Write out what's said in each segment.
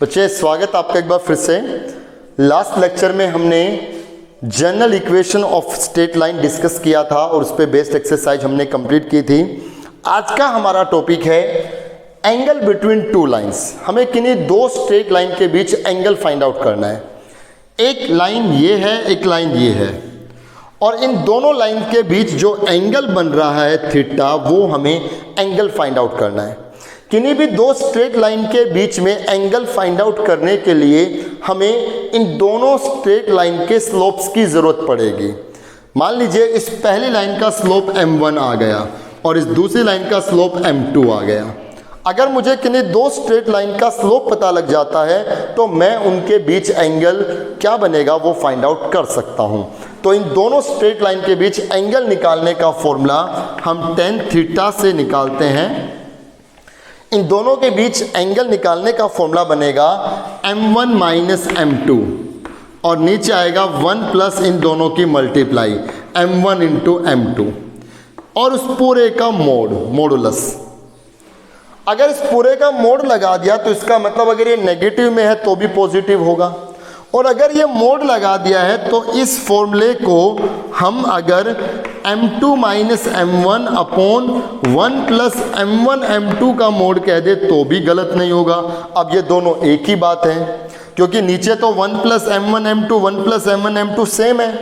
बच्चे स्वागत आपका एक बार फिर से। लास्ट लेक्चर में हमने general equation of straight line discuss किया था और उस पर बेस्ड एक्सरसाइज हमने कंप्लीट की थी। आज का हमारा टॉपिक है एंगल बिटवीन टू लाइंस। हमें किन्हीं दो स्ट्रेट लाइन के बीच एंगल फाइंड आउट करना है। एक लाइन ये है, एक लाइन ये है, और इन दोनों लाइन के बीच जो एंगल बन रहा है थीटा, वो हमें एंगल फाइंड आउट करना है। किन्हीं भी दो स्ट्रेट लाइन के बीच में एंगल फाइंड आउट करने के लिए हमें इन दोनों स्ट्रेट लाइन के स्लोप्स की ज़रूरत पड़ेगी। मान लीजिए इस पहली लाइन का स्लोप m1 आ गया और इस दूसरी लाइन का स्लोप m2 आ गया। अगर मुझे किन्हीं दो स्ट्रेट लाइन का स्लोप पता लग जाता है तो मैं उनके बीच एंगल क्या बनेगा वो फाइंड आउट कर सकता हूँ। तो इन दोनों स्ट्रेट लाइन के बीच एंगल निकालने का फॉर्मूला हम tan थीटा से निकालते हैं। इन दोनों के बीच एंगल निकालने का फॉर्मूला बनेगा m1 माइनस m2 और नीचे आएगा 1 प्लस इन दोनों की मल्टीप्लाई m1 इंटू m2 और उस पूरे का मॉडुलस। अगर इस पूरे का मोड लगा दिया तो इसका मतलब अगर ये नेगेटिव में है तो भी पॉजिटिव होगा, और अगर ये मोड लगा दिया है तो इस फॉर्मूले को हम अगर m2 minus m1 upon 1 plus m1 m2 का मोड कह दे तो भी गलत नहीं होगा। अब ये दोनों एक ही बात है, क्योंकि नीचे तो 1 plus m1 m2 1 plus m1 m2 same है।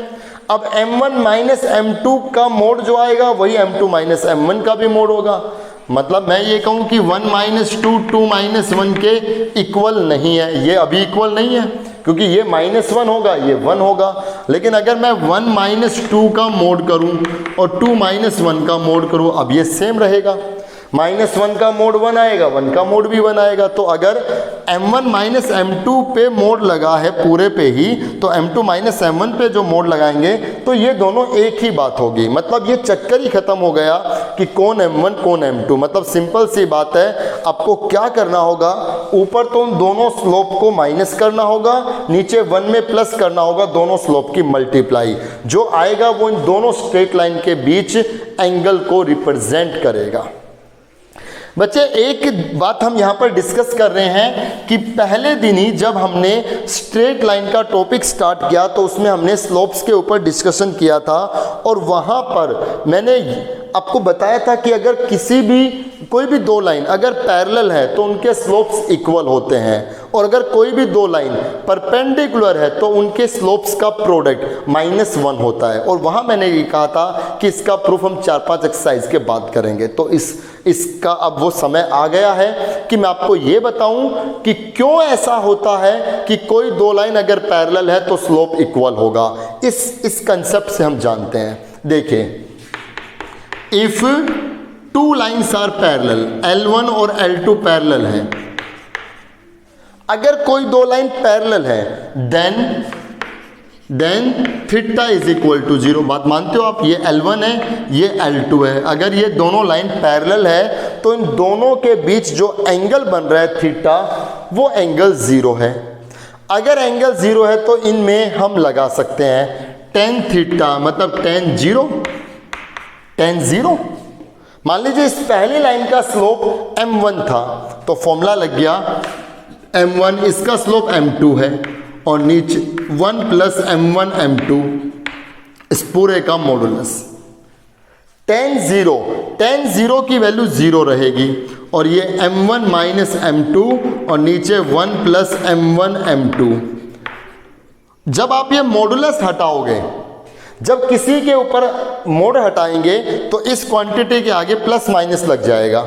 अब m1 माइनस m2 का मोड जो आएगा वही m2 माइनस m1 का भी मोड होगा। मतलब मैं ये कहूँ कि 1 माइनस 2 2 माइनस 1 के इक्वल नहीं है, ये अभी इक्वल नहीं है क्योंकि ये -1 होगा, ये 1 होगा। लेकिन अगर मैं 1 माइनस 2 का मोड करूं और 2 माइनस 1 का मोड करूं, अब ये सेम रहेगा। -1 का मोड 1 आएगा, 1 का मोड भी 1 आएगा। तो अगर m1 माइनस m2 पे मोड लगा है पूरे पे ही, तो m2 माइनस m1 पे जो मोड लगाएंगे तो ये दोनों एक ही बात होगी। मतलब ये चक्कर ही खत्म हो गया कि कौन m1 कौन m2। मतलब सिंपल सी बात है, आपको क्या करना होगा, ऊपर तो उन दोनों स्लोप को माइनस करना होगा, नीचे 1 में प्लस करना होगा, दोनों स्लोप की मल्टीप्लाई। जो आएगा वो इन दोनों स्ट्रेट लाइन के बीच एंगल को रिप्रेजेंट करेगा। बच्चे एक बात हम यहाँ पर डिस्कस कर रहे हैं कि पहले दिन ही जब हमने स्ट्रेट लाइन का टॉपिक स्टार्ट किया तो उसमें हमने स्लोप्स के ऊपर डिस्कशन किया था, और वहाँ पर मैंने आपको बताया था कि अगर कोई भी दो लाइन अगर पैरेलल है तो उनके स्लोप्स इक्वल होते हैं, और अगर कोई भी दो लाइन परपेंडिकुलर है तो उनके स्लोप्स का प्रोडक्ट -1 होता है। और वहाँ मैंने ये कहा था कि इसका प्रूफ हम 4-5 एक्सरसाइज के बाद करेंगे। तो इसका अब वो समय आ गया है कि मैं आपको ये बताऊं कि क्यों ऐसा होता है कि कोई दो लाइन अगर पैरेलल है तो स्लोप इक्वल होगा। इस कंसेप्ट से हम जानते हैं। देखिए, if two lines are parallel, L1 और L2 पैरेलल हैं, अगर कोई दो लाइन पैरेलल है then theta is equal to 0। बात मानते हो आप? ये L1 है, ये L2 है। अगर ये दोनों लाइन पैरेलल है तो इन दोनों के बीच जो एंगल बन रहा है थीटा, वो एंगल 0 है। अगर एंगल 0 है तो इनमें हम लगा सकते हैं tan थीटा, मतलब tan 0। मान लीजिए इस पहली लाइन का स्लोप m1 था तो फॉर्मूला लग गया m1, इसका स्लोप m2 है, और नीचे 1 प्लस m1 m2 इस पूरे का मॉडुलस। tan 0 की वैल्यू 0 रहेगी, और ये m1 माइनस m2 और नीचे 1 प्लस m1 m2। जब आप ये मॉडुलस हटाओगे, जब किसी के ऊपर मोड हटाएंगे तो इस क्वांटिटी के आगे प्लस माइनस लग जाएगा।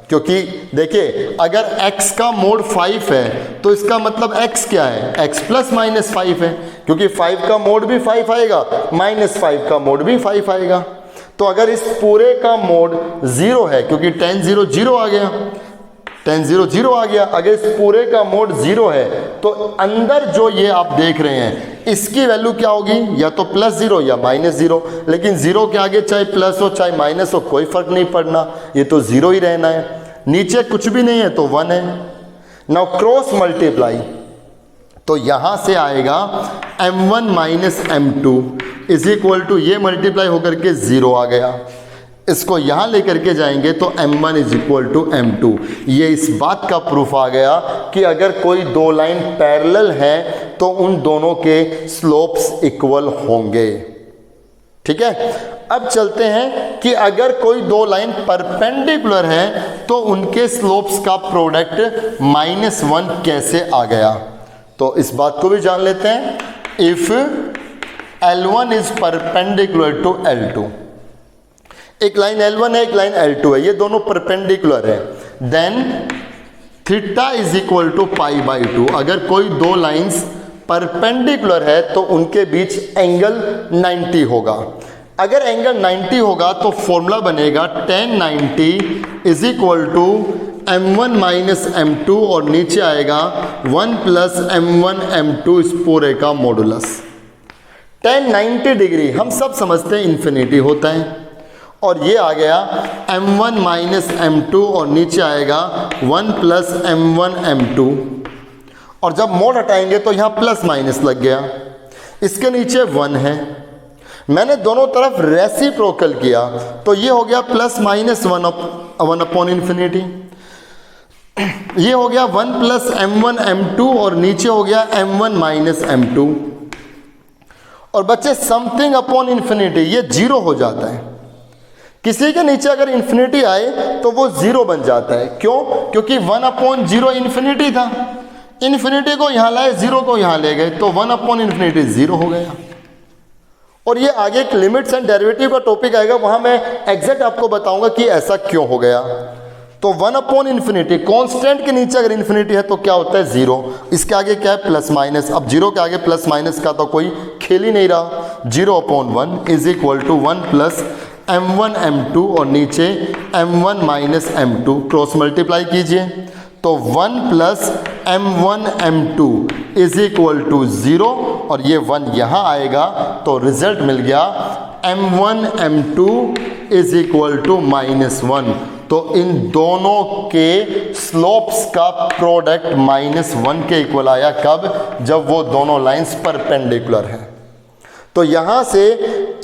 क्योंकि देखिए, अगर x का मोड 5 है तो इसका मतलब x क्या है, x प्लस माइनस 5 है, क्योंकि 5 का मोड भी 5 आएगा, -5 का मोड भी 5 आएगा। तो अगर इस पूरे का मोड 0 है, क्योंकि tan 0 आ गया, tan 0 आ गया, अगर इस पूरे का मोड 0 है तो अंदर जो ये आप देख रहे हैं इसकी वैल्यू क्या होगी, या तो +0 या -0। लेकिन 0 के आगे चाहे प्लस हो चाहे माइनस हो कोई फर्क नहीं पड़ना, ये तो 0 ही रहना है। नीचे कुछ भी नहीं है तो 1 है। नाउ क्रॉस मल्टीप्लाई, तो यहाँ से आएगा m1 minus m2 is equal to, ये मल्टीप्लाई होकर के 0 आ गया। इसको यहाँ लेकर के जाएंगे तो m1 is equal to m2। ये इस बात का प्रूफ आ गया कि अगर कोई दो लाइन पैरेलल है तो उन दोनों के स्लोप्स इक्वल होंगे। ठीक है, अब चलते हैं कि अगर कोई दो लाइन परपेंडिकुलर है तो उनके स्लोप्स का प्रोडक्ट -1 कैसे आ गया। तो इस बात को भी जान लेते हैं। If L1 is perpendicular to L2, एक लाइन L1 है, एक लाइन L2 है, ये दोनों परपेंडिकुलर है, then theta is equal to π/2। अगर कोई दो लाइंस परपेंडिकुलर है तो उनके बीच एंगल 90 होगा। अगर एंगल 90 होगा तो फॉर्मूला बनेगा tan 90 is equal to m1 minus m2 और नीचे आएगा 1 प्लस m1 m2 इस पूरे का मॉडुलस। tan 90 डिग्री हम सब समझते हैं इन्फिनिटी होता है, और ये आ गया m1 माइनस m2 और नीचे आएगा 1 प्लस m1 m2, और जब मोड हटाएंगे तो यहाँ प्लस माइनस लग गया, इसके नीचे 1 है। मैंने दोनों तरफ रेसिप्रोकल किया तो ये हो गया प्लस माइनस 1 अपॉन इन्फिनिटी, ये हो गया 1 प्लस m1 m2 और नीचे हो गया m1 माइनस m2। और बच्चे समथिंग अपॉन इन्फिनिटी ये 0 हो जाता है। किसी के नीचे अगर इन्फिनिटी आए तो वो 0 बन जाता है। क्यों? क्योंकि 1/0 इन्फिनिटी था, इन्फिनिटी को यहाँ लाए, 0 को यहाँ ले गए, तो 1/इन्फिनिटी 0 हो गया। और ये आगे एक लिमिट्स एंड डेरिवेटिव का टॉपिक आएगा, वहां मैं एग्जैक्ट आपको बताऊंगा कि ऐसा क्यों हो गया। तो 1/इन्फिनिटी कांस्टेंट के नीचे अगर इन्फिनिटी है तो क्या होता है 0, इसके आगे क्या है प्लस माइनस। अब 0 के आगे प्लस माइनस का तो कोई खेल ही नहीं रहा। 0/1 is equal to 1 plus m1 m2 और नीचे m1 minus m2 cross multiply कीजिए तो 1 plus m1 m2 is equal to 0 और ये 1 यहाँ आएगा तो रिजल्ट मिल गया m1 m2 is equal to -1। तो इन दोनों के स्लोप्स का प्रोडक्ट -1 के इक्वल आया। कब? जब वो दोनों लाइंस परपेंडिकुलर हैं। तो यहां से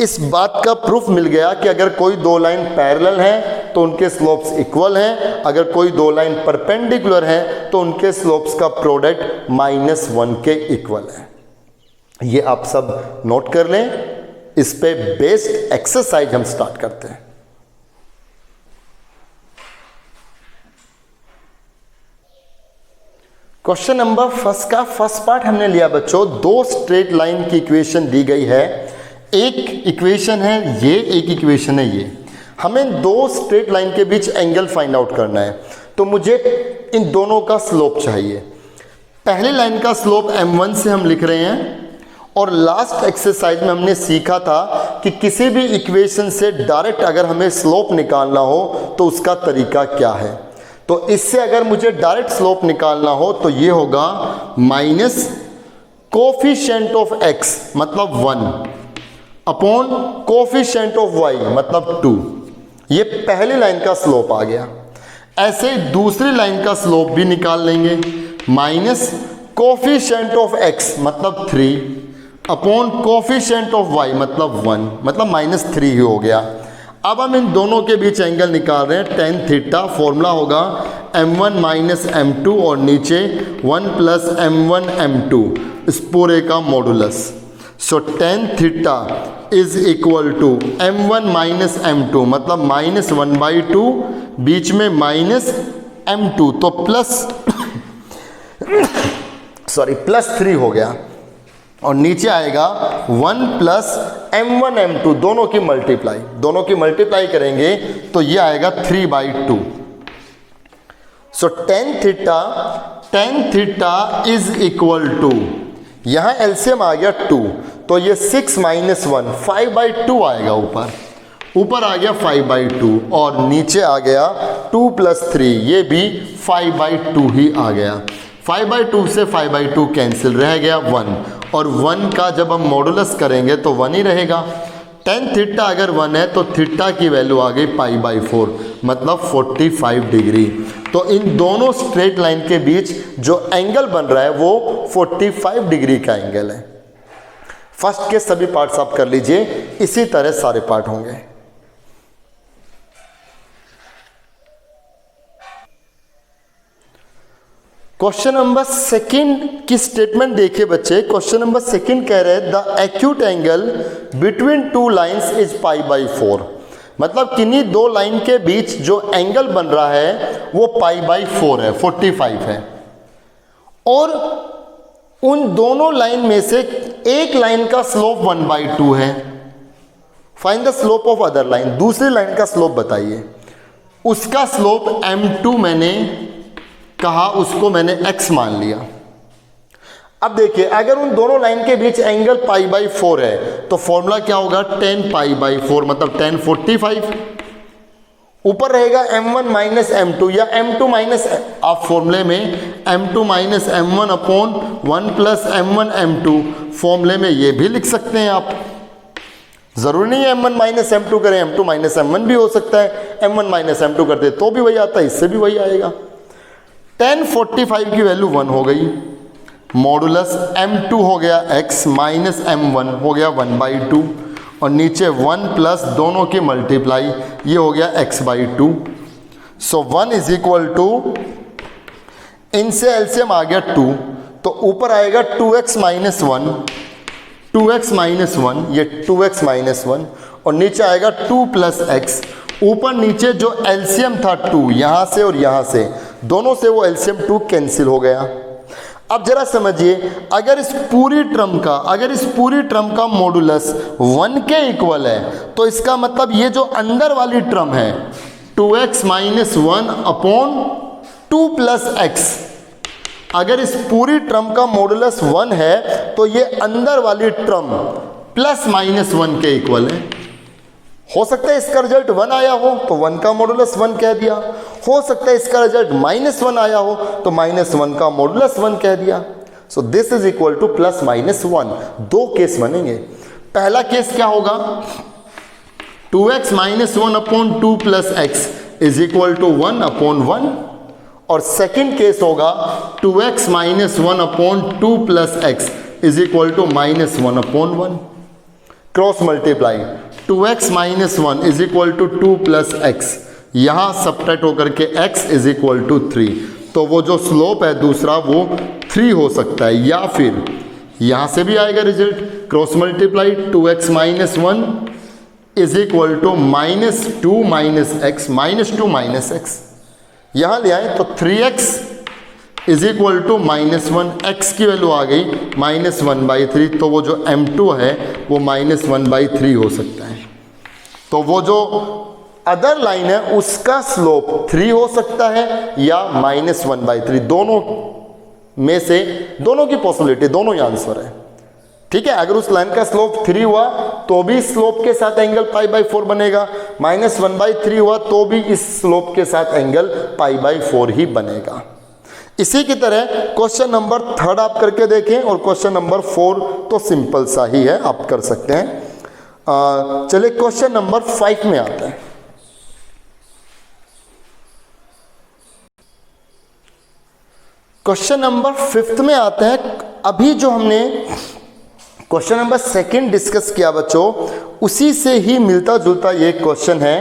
इस बात का प्रूफ मिल गया कि अगर कोई दो लाइन पैरेलल हैं तो उनके स्लोप्स इक्वल हैं, अगर कोई दो लाइन परपेंडिकुलर हैं तो उनके स्लोप्स का प्रोडक्ट -1 के इक्वल है। ये आप सब नोट कर लें। इस पे बेस्ड एक्सरसाइज हम स्टार्ट करते हैं। क्वेश्चन नंबर फर्स्ट का फर्स्ट पार्ट हमने लिया बच्चों। दो स्ट्रेट लाइन की इक्वेशन दी गई है, एक इक्वेशन है ये, एक इक्वेशन है ये। हमें दो स्ट्रेट लाइन के बीच एंगल फाइंड आउट करना है, तो मुझे इन दोनों का स्लोप चाहिए। पहली लाइन का स्लोप m1 से हम लिख रहे हैं, और लास्ट एक्सरसाइज में हमने सीखा था कि किसी भी इक्वेशन से डायरेक्ट अगर हमें स्लोप निकालना हो तो उसका तरीका क्या है। तो इससे अगर मुझे डायरेक्ट स्लोप निकालना हो तो ये होगा माइनस कोफिशिएंट ऑफ x मतलब 1 अपॉन कोफिशिएंट ऑफ y मतलब 2। ये पहली लाइन का स्लोप आ गया। ऐसे दूसरी लाइन का स्लोप भी निकाल लेंगे, माइनस कोफिशिएंट ऑफ x मतलब 3 अपॉन कोफिशिएंट ऑफ y मतलब 1 मतलब -3 ही हो गया। अब हम इन दोनों के बीच एंगल निकाल रहे हैं tan थीटा। फॉर्मूला होगा m1 माइनस m2 और नीचे 1 प्लस m1 m2 इस पूरे का modulus. So tan theta is equal to m1 minus m2 मतलब -1/2 बीच में माइनस m2 तो प्लस +3 हो गया, और नीचे आएगा 1 प्लस m1 m2 दोनों की मल्टीप्लाई करेंगे तो ये आएगा 3/2। So tan theta is equal to, यहाँ एलसीएम आ गया 2 तो ये 6 माइनस 1 5/2 आएगा। ऊपर आ गया 5/2 और नीचे आ गया 2 प्लस 3 ये भी 5/2 ही आ गया। 5/2 से 5/2 कैंसिल, रह गया 1, और 1 का जब हम मॉडुलस करेंगे तो 1 ही रहेगा। tan थीटा अगर 1 है तो थीटा की वैल्यू आ गई π/4 मतलब 45 डिग्री। तो इन दोनों स्ट्रेट लाइन के बीच जो एंगल बन रहा है वो 45 डिग्री का एंगल है। फर्स्ट के सभी पार्ट्स आप कर लीजिए, इसी तरह सारे पार्ट होंगे। क्वेश्चन नंबर सेकंड की स्टेटमेंट देखिए बच्चे। क्वेश्चन नंबर सेकंड कह रहे हैं the acute angle between two lines is π/4। मतलब किन्हीं दो लाइन के बीच जो एंगल बन रहा है वो π/4 है, 45 है। और उन दोनों लाइन में से एक लाइन का स्लोप 1/2 है। Find the slope of other line. दूसरी लाइन का स्लोप बताइए। उसका स्लोप m2 मैंने कहा, उसको मैंने x मान लिया। अब देखिए अगर उन दोनों लाइन के बीच एंगल π/4 है तो फॉर्मूला क्या होगा, tan π/4 मतलब tan 45। ऊपर रहेगा m1 माइनस m2 या m2 माइनस, आप फॉर्मूले में m2 minus m1 upon 1 plus m1 m2 फॉर्मूले में ये भी लिख सकते हैं आप। जरूरी नहीं है m1 माइनस m2 करें, m2 माइनस m1 भी हो सकता है। m1 माइनस m2 करते तो भी वही आता है, इससे भी वही आएगा। tan 45 की वैल्यू 1 हो गई, मॉडुलस m2 हो गया x माइनस m1 हो गया 1/2 और नीचे 1 प्लस दोनों की मल्टीप्लाई, ये हो गया x/2। So 1 is equal to, इनसे एलसीएम आ गया 2 तो ऊपर आएगा 2x माइनस 1, 2x माइनस 1, ये 2x माइनस 1 और नीचे आएगा 2 प्लस x। ऊपर नीचे जो एलसीएम था 2, यहां से और यहां से, दोनों से वो एलसीएम 2 कैंसिल हो गया। अब जरा समझिए, अगर इस पूरी टर्म का मॉडुलस 1 के इक्वल है तो इसका मतलब ये जो अंदर वाली टर्म है 2x minus 1 upon 2 plus x, अगर इस पूरी टर्म का मॉडुलस 1 है तो ये अंदर वाली टर्म प्लस माइनस 1 के इक्वल है। हो सकता है इसका रिजल्ट 1 आया हो तो 1 का मॉडुलस 1 कह दिया, हो सकता है इसका रिजल्ट -1 आया हो तो -1 का मॉडुलस 1 कह दिया। So this is equal to plus minus 1। दो केस बनेंगे। पहला केस क्या होगा, 2x minus 1 upon 2 plus x is equal to 1 upon 1 और सेकेंड केस होगा 2x minus 1 upon 2 plus x is equal to -1 upon 1। Cross multiply, 2x minus 1 is equal to 2 plus x, यहां subtract होकर के x is equal to 3। तो वो जो slope है दूसरा वो 3 हो सकता है, या फिर यहां से भी आएगा result cross multiply, 2x minus 1 is equal to -2 minus x, -2 minus x, यहां ले आए तो 3x is equal to -1, x की वैल्यू आ गई -1/3, तो वो जो m2 है वो -1/3 हो सकता है। तो वो जो अदर लाइन है उसका स्लोप 3 हो सकता है या -1/3, दोनों में से, दोनों की पॉसिबिलिटी, दोनों ही आंसर है। ठीक है, अगर उस लाइन का स्लोप 3 हुआ तो भी स्लोप के साथ एंगल π/4 बनेगा, -1/3 हुआ तो भी इस स्लोप के साथ एंगल π/4 ही बनेगा। इसी की तरह क्वेश्चन नंबर 3 आप करके देखें और क्वेश्चन नंबर 4 तो सिंपल सा ही है, आप कर सकते हैं। चलिए क्वेश्चन नंबर 5 में आते हैं। क्वेश्चन नंबर 5 में आते हैं। अभी जो हमने क्वेश्चन नंबर 2 डिस्कस किया बच्चों, उसी से ही मिलता जुलता ये क्वेश्चन है।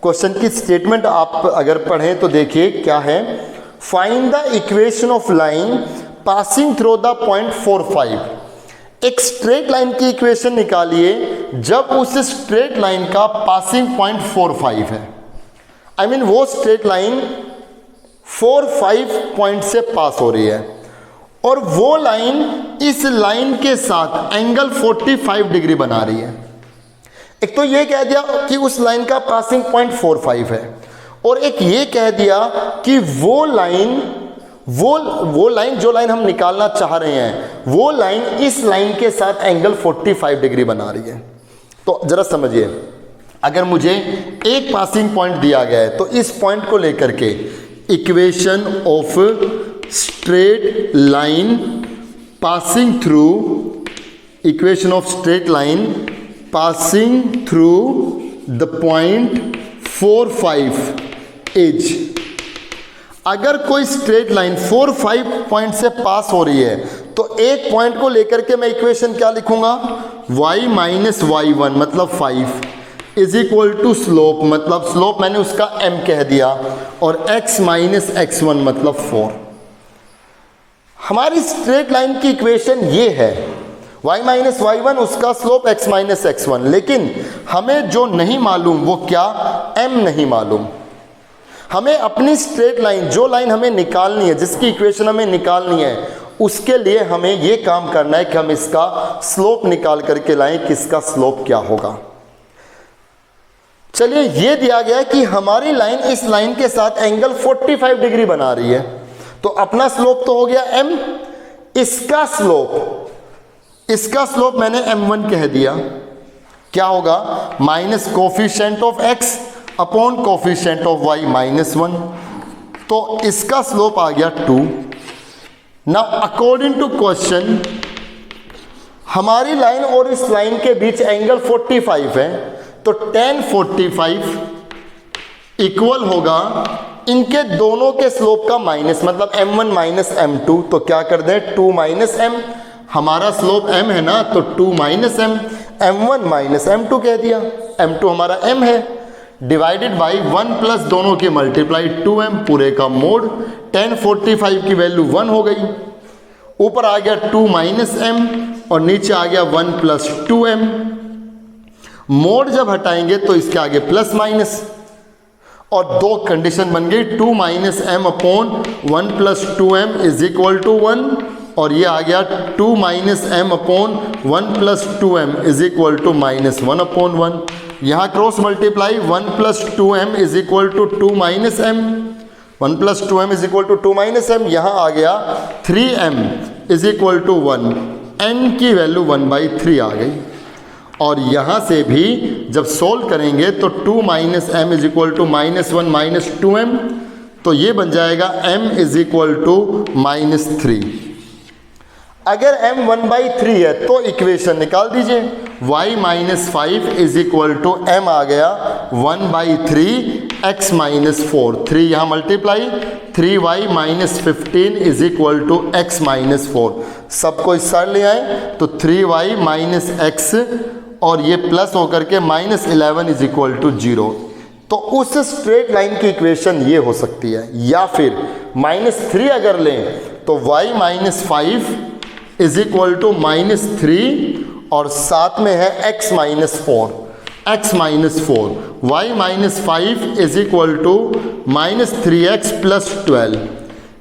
क्वेश्चन की स्टेटमेंट आप अगर पढ़ें तो देखिए क्या है, find the equation of line passing through the point 4,5। एक स्ट्रेट लाइन की इक्वेशन निकालिए जब उस स्ट्रेट लाइन का पासिंग पॉइंट 4,5 है। आई मीन वो स्ट्रेट लाइन 4,5 पॉइंट से पास हो रही है और वो लाइन इस लाइन के साथ एंगल 45 डिग्री बना रही है। एक तो ये कह दिया कि उस लाइन का पासिंग पॉइंट 4,5 है और एक ये कह दिया कि वो लाइन जो लाइन हम निकालना चाह रहे हैं वो लाइन इस लाइन के साथ एंगल 45 डिग्री बना रही है। तो जरा समझिए, अगर मुझे एक पासिंग पॉइंट दिया गया है तो इस पॉइंट को लेकर के equation of straight line passing through, equation of straight line passing through the point 4,5 is, अगर कोई स्ट्रेट लाइन 4,5 पॉइंट से पास हो रही है तो एक पॉइंट को लेकर के मैं इक्वेशन क्या लिखूंगा, y माइनस y1 मतलब 5 इज इक्वल टू स्लोप, मतलब स्लोप मैंने उसका m कह दिया, और x माइनस x1 मतलब 4। हमारी स्ट्रेट लाइन की इक्वेशन ये है, y माइनस y1 उसका स्लोप x माइनस x1, लेकिन हमें जो नहीं मालूम वो क्या, m नहीं मालूम। हमें अपनी स्ट्रेट लाइन, जो लाइन हमें निकालनी है, जिसकी इक्वेशन हमें निकालनी है, उसके लिए हमें ये काम करना है कि हम इसका स्लोप निकाल करके लाएं कि इसका स्लोप क्या होगा। चलिए, ये दिया गया है कि हमारी लाइन इस लाइन के साथ एंगल 45 डिग्री बना रही है, तो अपना स्लोप तो हो गया m, इसका स्लोप मैंने m1 कह दिया। क्या होगा, minus coefficient of x upon coefficient of y minus 1, तो इसका स्लोप आ गया 2। नाउ अकॉर्डिंग टू क्वेश्चन, हमारी लाइन और इस लाइन के बीच एंगल 45 है, तो tan 45 इक्वल होगा इनके दोनों के स्लोप का माइनस, मतलब m1 माइनस m2। तो क्या कर दें, 2 माइनस m, हमारा स्लोप m है ना, तो 2 minus m, m1 minus m2 कह दिया, m2 हमारा m है, डिवाइडेड बाई 1 प्लस दोनों के मल्टीप्लाई 2m पूरे का मोड। tan 45 की वैल्यू 1 हो गई, ऊपर आ गया 2 माइनस m और नीचे आ गया 1 प्लस 2m। मोड जब हटाएंगे तो इसके आगे प्लस माइनस, और दो कंडीशन बन गई, 2 minus m upon 1 plus 2m is equal to 1, और ये आ गया 2 minus m upon 1 plus 2m is equal to minus 1 upon 1। यहाँ cross multiply 1 plus 2m is equal to 2 minus m, 1 plus 2m is equal to 2 minus m। यहाँ आ गया 3m is equal to 1, n की value 1/3 आ गई। और यहाँ से भी जब सोल्व करेंगे तो 2 minus m is equal to minus 1 minus 2m, तो ये बन जाएगा m is equal to minus 3। अगर m 1/3 है तो इक्वेशन निकाल दीजिए, y minus 5 is equal to m आ गया 1/3 x माइनस 4, 3 यहाँ multiply 3y minus 15 is equal to x minus 4, सबको इस साइड ले आए तो 3y माइनस x और ये प्लस होकर के माइनस 11 इज इक्वल टू 0। तो उस स्ट्रेट लाइन की इक्वेशन ये हो सकती है, या फिर -3 अगर लें तो y minus 5 is equal to -3 और साथ में है x minus 4, y minus 5 is equal to -3x plus 12।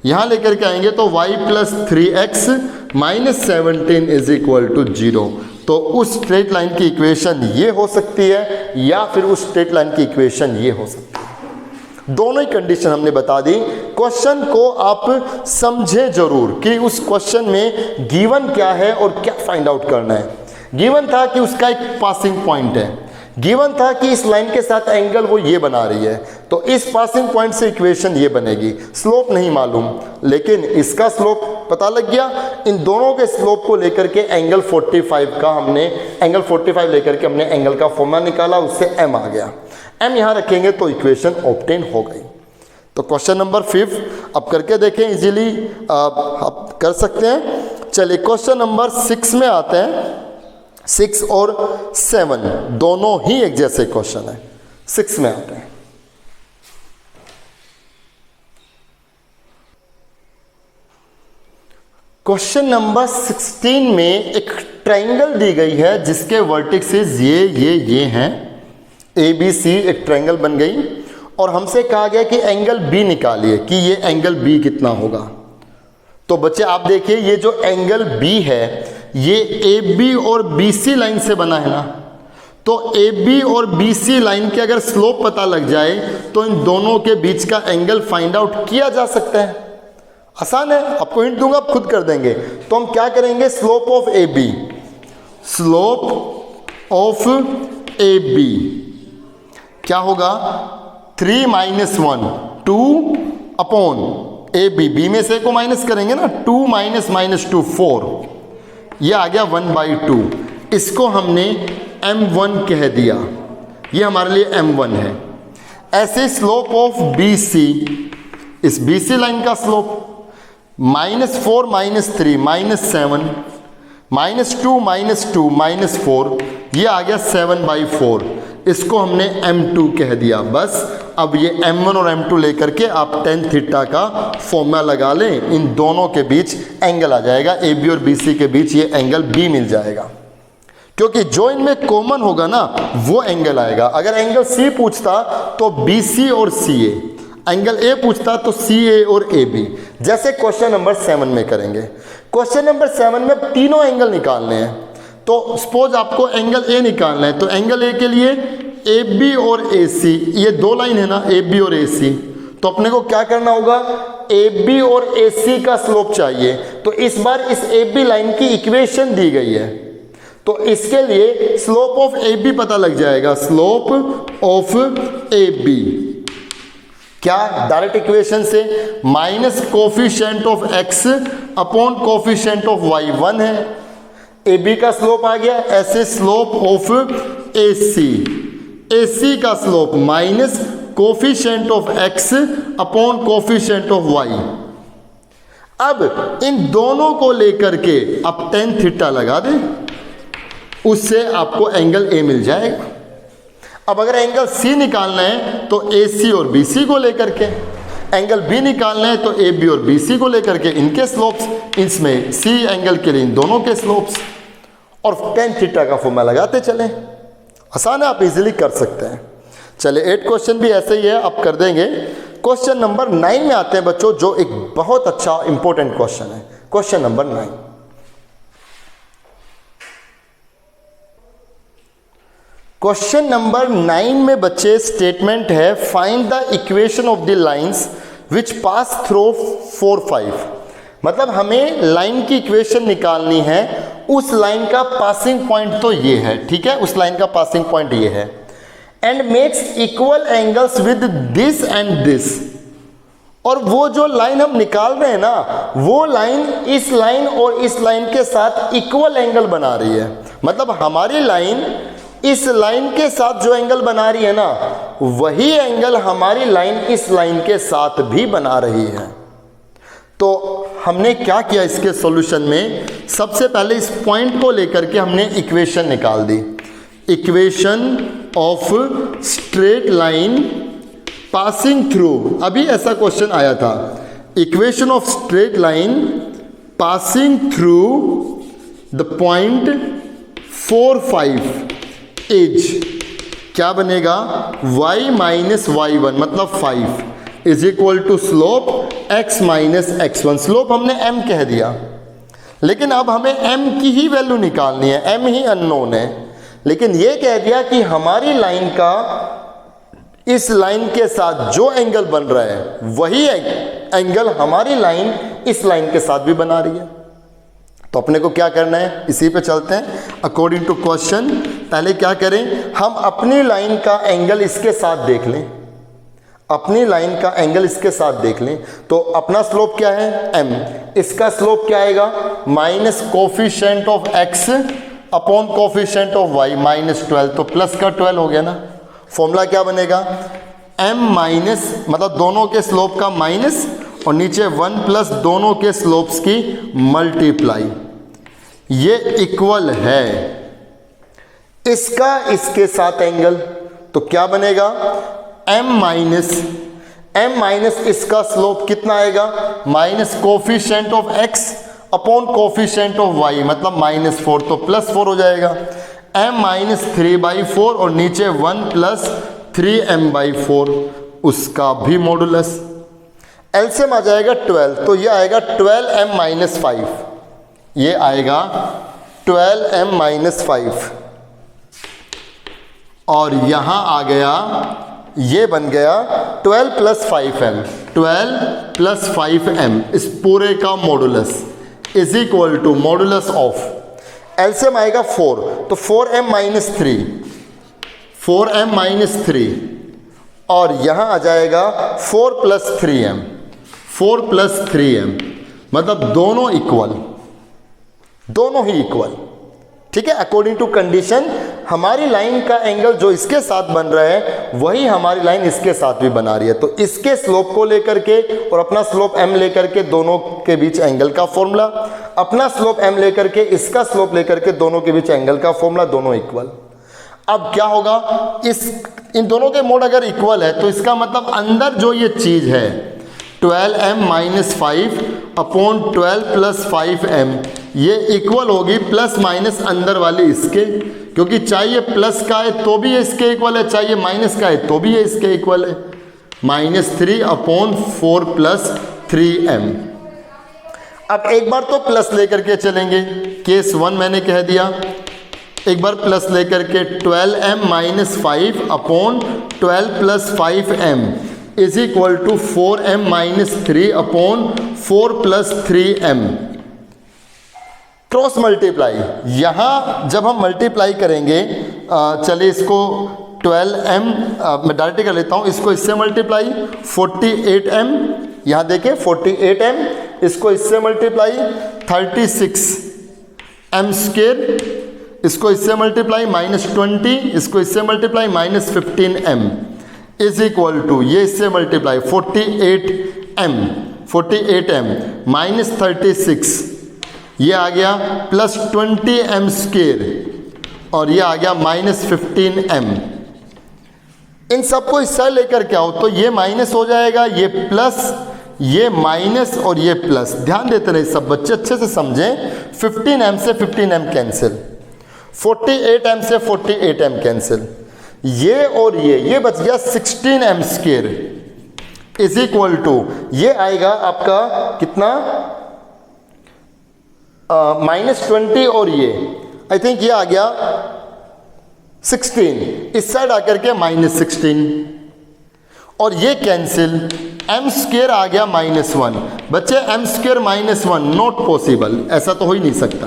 यहाँ लेकर के आएंगे तो y plus 3x minus 17 is equal to 0। तो उस स्ट्रेट लाइन की इक्वेशन ये हो सकती है, या फिर उस स्ट्रेट लाइन की इक्वेशन ये हो सकती है। दोनों ही कंडीशन हमने बता दी। क्वेश्चन को आप समझे जरूर कि उस क्वेश्चन में गिवन क्या है और क्या फाइंड आउट करना है। गिवन था कि उसका एक पासिंग पॉइंट है, गिवन था कि इस लाइन के साथ एंगल वो ये बना रही है, तो इस पासिंग पॉइंट से इक्वेशन ये बनेगी। स्लोप नहीं मालूम, लेकिन इसका स्लोप पता लग गया। इन दोनों के स्लोप को लेकर के एंगल 45 का हमने एंगल 45 लेकर के हमने एंगल का फॉर्मूला निकाला, उससे m आ गया। m यहाँ रखेंगे तो इक्वेशन ऑब्टेन हो गई। तो क्वेश्चन नंबर 5 अब करके देखें, इजीली आप कर सकते हैं। चलिए क्वेश्चन नंबर 6 में आते हैं। 6 और 7 दोनों ही एक जैसे क्वेश्चन है। 6 में आते हैं। क्वेश्चन नंबर 16 में एक ट्रायंगल दी गई है जिसके वर्टिसेस ये हैं, ABC एक ट्रायंगल बन गई, और हमसे कहा गया कि एंगल B निकालिए कि ये एंगल B कितना होगा। तो बच्चे आप देखिए, ये जो एंगल B है ये AB और BC लाइन से बना है ना, तो AB और BC लाइन के अगर स्लोप पता लग जाए तो इन दोनों के बीच का एंगल फाइंड आउट किया जा सकता है। आसान है, आपको हिंट दूंगा, आप खुद कर देंगे। तो हम क्या करेंगे, slope of AB, slope of AB क्या होगा, 3 माइनस 1 2 अपॉन AB, B में से को माइनस करेंगे ना, 2 माइनस माइनस 2 4, ये आ गया 1/2। इसको हमने M1 कह दिया, ये हमारे लिए M1 है। ऐसे स्लोप ऑफ BC, इस BC लाइन का स्लोप -4 -3 -7 -2 -2 -4, ये आ गया 7/4। इसको हमने m2 कह दिया। बस अब ये m1 और m2 लेकर के आप tan थीटा का फॉर्मूला लगा लें, इन दोनों के बीच एंगल आ जाएगा, AB और BC के बीच ये एंगल B मिल जाएगा, क्योंकि जो इनमें कॉमन होगा ना वो एंगल आएगा। अगर एंगल C पूछता तो BC और CA, एंगल A पूछता तो CA और AB, जैसे क्वेश्चन नंबर 7 में करेंगे। क्वेश्चन नंबर 7 में तीनों एंगल निकालने हैं, तो सपोज आपको एंगल A निकालना है, तो एंगल A के लिए AB और AC, ये दो लाइन है ना AB और AC, तो अपने को क्या करना होगा, AB और AC का स्लोप चाहिए। तो इस बार इस AB लाइन की इक्वेशन दी गई है, तो इसके लिए स्लोप ऑफ AB पता लग जाएगा। स्लोप ऑफ AB क्या, डायरेक्ट इक्वेशन से minus coefficient of x upon coefficient of y 1 है, AB का स्लोप आ गया, ऐसे स्लोप ऑफ AC का slope minus coefficient of x upon coefficient of y। अब इन दोनों को लेकर के आप tan थीटा लगा दें, उससे आपको एंगल A मिल जाएगा। अब अगर एंगल C निकालना है तो AC और BC को लेकर के, एंगल B निकालना है तो AB और BC को लेकर के, इनके स्लोप्स, इसमें C एंगल के लिए इन दोनों के स्लोप्स, और tan थीटा का फॉर्मूला लगाते चलें। आसान है, आप इजीली कर सकते हैं। चलिए 8 क्वेश्चन भी ऐसे ही है, आप कर देंगे। क्वेश्चन नंबर 9 में आते हैं बच्चों, जो एक बहुत अच्छा इंपॉर्टेंट क्वेश्चन है। क्वेश्चन नंबर 9, क्वेश्चन नंबर 9 में बच्चे स्टेटमेंट है, find the equation of the lines which pass through 4, 5। मतलब हमें लाइन की इक्वेशन निकालनी है, उस लाइन का पासिंग पॉइंट तो ये है, ठीक है, उस लाइन का पासिंग पॉइंट ये है, and makes equal angles with this and this. और वो जो लाइन हम निकाल रहे हैं ना, वो लाइन इस लाइन और इस लाइन के साथ इक्वल एंगल बना रही है। मतलब हमारी लाइन इस लाइन के साथ जो एंगल बना रही है ना, वही एंगल हमारी लाइन इस लाइन के साथ भी बना रही है। तो हमने क्या किया इसके सॉल्यूशन में, सबसे पहले इस पॉइंट को लेकर के हमने इक्वेशन निकाल दी। Equation of straight line passing through, अभी ऐसा क्वेश्चन आया था, equation of straight line passing through the point 4, 5 is, क्या बनेगा, y माइनस y1 मतलब 5 is equal to slope x minus x1। Slope हमने m कह दिया, लेकिन अब हमें m की ही वैल्यू निकालनी है, m ही अननोन है। लेकिन ये कह दिया कि हमारी लाइन का इस लाइन के साथ जो एंगल बन रहा है, वही एंगल हमारी लाइन इस लाइन के साथ भी बना रही है। तो अपने को क्या करना है, इसी पे चलते हैं अकॉर्डिंग टू क्वेश्चन। पहले क्या करें, हम अपनी लाइन का एंगल इसके साथ देख लें, अपनी लाइन का एंगल इसके साथ देख लें। तो अपना स्लोप क्या है, m, इसका स्लोप क्या आएगा, minus coefficient of x upon coefficient of y minus 12, तो प्लस का 12 हो गया ना। फॉर्मूला क्या बनेगा, m माइनस मतलब दोनों के स्लोप का माइनस, और नीचे 1 प्लस दोनों के स्लोप्स की मल्टीप्लाई, ये इक्वल है इसका इसके साथ एंगल। तो क्या बनेगा, m माइनस इसका स्लोप कितना आएगा, minus coefficient of x upon coefficient of y मतलब -4, तो +4 हो जाएगा। m माइनस 3/4 और नीचे 1 प्लस 3m/4, उसका भी मॉडुलस, एलसीएम आ जाएगा 12, तो ये आएगा 12m माइनस 5, ये आएगा 12m माइनस 5, और यहां आ गया, ये बन गया 12 प्लस 5m, 12 प्लस 5m, इस पूरे का modulus is equal to modulus of, LCM आएगा 4, तो 4m माइनस 3, 4m माइनस 3, और यहां आ जाएगा 4 प्लस 3m, 4 प्लस 3m, मतलब दोनों इक्वल, दोनों ही इक्वल, ठीक है। अकॉर्डिंग टू कंडीशन हमारी लाइन का एंगल जो इसके साथ बन रहा है, वही हमारी लाइन इसके साथ भी बना रही है। तो इसके स्लोप को लेकर के और अपना स्लोप m लेकर के दोनों के बीच एंगल का फॉर्मूला, अपना स्लोप m लेकर के इसका स्लोप लेकर के दोनों के बीच एंगल का फॉर्मूला, दोनों इक्वल। अब क्या होगा, इन दोनों के मोड अगर इक्वल है तो इसका मतलब अंदर जो ये चीज़ है 12m minus 5 upon 12 plus 5m ये इक्वल होगी प्लस माइनस अंदर वाली इसके, क्योंकि चाहिए प्लस का है तो भी ये इसके इक्वल है, चाहिए माइनस का है तो भी ये इसके इक्वल है। -3 अपॉन 4 प्लस 3m। अब एक बार तो प्लस लेकर के चलेंगे, केस 1 मैंने कह दिया, एक बार प्लस लेकर के 12m minus 5 upon 12 plus 5m is equal to 4m minus 3 upon 4 plus 3m। Cross multiply, यहाँ जब हम मल्टीप्लाई करेंगे, चलिए इसको 12m मैं डायरेक्ट कर लेता हूँ, इसको इससे मल्टीप्लाई 48m, यहाँ देखिए 48m, इसको इससे मल्टीप्लाई 36m स्क्वायर, इसको इससे मल्टीप्लाई -20, इसको इससे multiply -15m is equal to ये इससे मल्टीप्लाई 48m -36 ये आ गया प्लस 20m स्क्वायर और ये आ गया -15m। इन सबको हिस्सा लेकर के आओ तो ये माइनस हो जाएगा, ये प्लस, ये माइनस और ये प्लस। ध्यान देते रहे सब बच्चे, अच्छे से समझें। 15m से 15m कैंसिल, 48m से 48m कैंसिल, ये और ये बच गया 16m square is equal to ये आएगा आपका कितना, -20 और ये आई थिंक ये आ गया 16, इस साइड आकर के -16 और ये कैंसिल, m स्क्वायर आ गया -1। बच्चे m स्क्वायर -1 नॉट पॉसिबल, ऐसा तो हो ही नहीं सकता।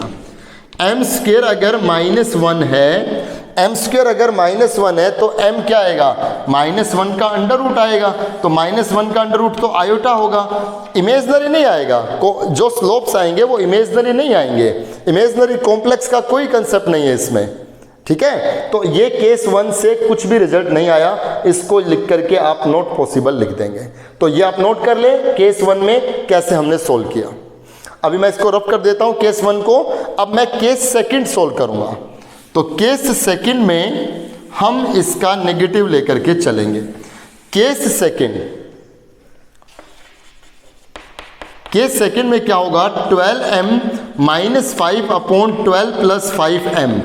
m स्क्वायर अगर -1 है, m स्क्वायर अगर -1 है तो m क्या आएगा, -1 का अंडर रूट आएगा, तो -1 का अंडर रूट तो आयोटा होगा, इमेजनरी नहीं आएगा। जो स्लोप्स आएंगे वो इमेजनरी नहीं आएंगे, इमेजनरी कॉम्प्लेक्स का कोई कंसेप्ट नहीं है इसमें, ठीक है। तो ये केस 1 से कुछ भी रिजल्ट नहीं आया, इसको लिख करके आप नॉट पॉसिबल लिख देंगे। तो ये आप नोट कर ले केस 1 में कैसे हमने सोल्व किया। अभी मैं इसको रफ कर देता हूं केस 1 को। अब मैं केस सेकंड सोल्व करूंगा। तो केस सेकंड में हम इसका नेगेटिव लेकर के चलेंगे। केस सेकंड में क्या होगा, 12m minus 5 upon 12 plus 5m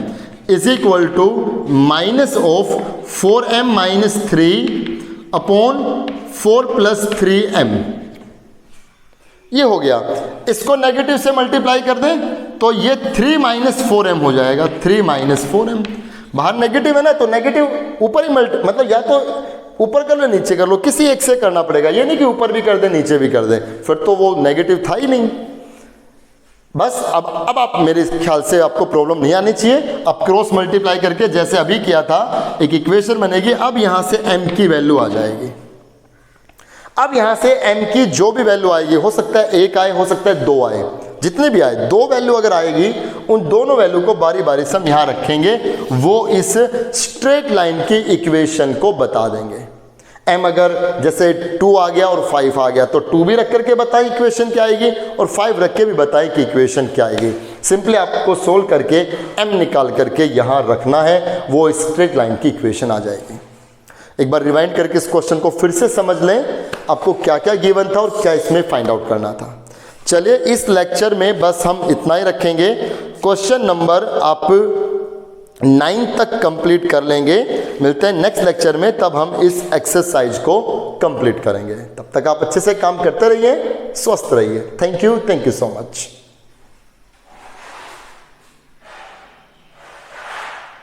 is equal to minus of 4m minus 3 upon 4 plus 3m। ये हो गया, इसको नेगेटिव से मल्टीप्लाई कर दें तो ये 3 माइनस 4m हो जाएगा, 3 माइनस 4m। बाहर नेगेटिव है ना, तो नेगेटिव ऊपर ही मतलब या तो ऊपर कर लो नीचे कर लो, किसी एक से करना पड़ेगा, ये नहीं कि ऊपर भी कर दे नीचे भी कर दे, फिर तो वो नेगेटिव था ही नहीं। बस अब आप मेरे ख्याल से आपको प्रॉब्लम नहीं आनी चाहिए। अब क्रॉस मल्टीप्लाई करके जैसे अभी किया था एक इक्वेशन बनेगी। अब यहां से m की वैल्यू आ जाएगी। अब यहां से m की जो भी वैल्यू आएगी, हो सकता है 1 आए, हो सकता है 2 आए, जितने भी आए, 2 वैल्यू अगर आएगी उन दोनों वैल्यू को बारी बारी से हम यहां रखेंगे, वो इस स्ट्रेट लाइन की इक्वेशन को बता देंगे। m अगर जैसे 2 आ गया और 5 आ गया तो 2 भी रख करके बताए इक्वेशन क्या आएगी, और 5 रख के भी बताए कि इक्वेशन क्या आएगी। सिंपली आपको सोल्व करके m निकाल करके यहां रखना है, वो स्ट्रेट लाइन की इक्वेशन आ जाएगी। एक बार रिवाइंड करके इस क्वेश्चन को फिर से समझ लें, आपको क्या क्या गिवन था और क्या इसमें फाइंड आउट करना था। चलिए इस लेक्चर में बस हम इतना ही रखेंगे। क्वेश्चन नंबर आप 9 तक कंप्लीट कर लेंगे। मिलते हैं नेक्स्ट लेक्चर में, तब हम इस एक्सरसाइज को कंप्लीट करेंगे। तब तक आप अच्छे से काम करते रहिए, स्वस्थ रहिए। Thank you so much.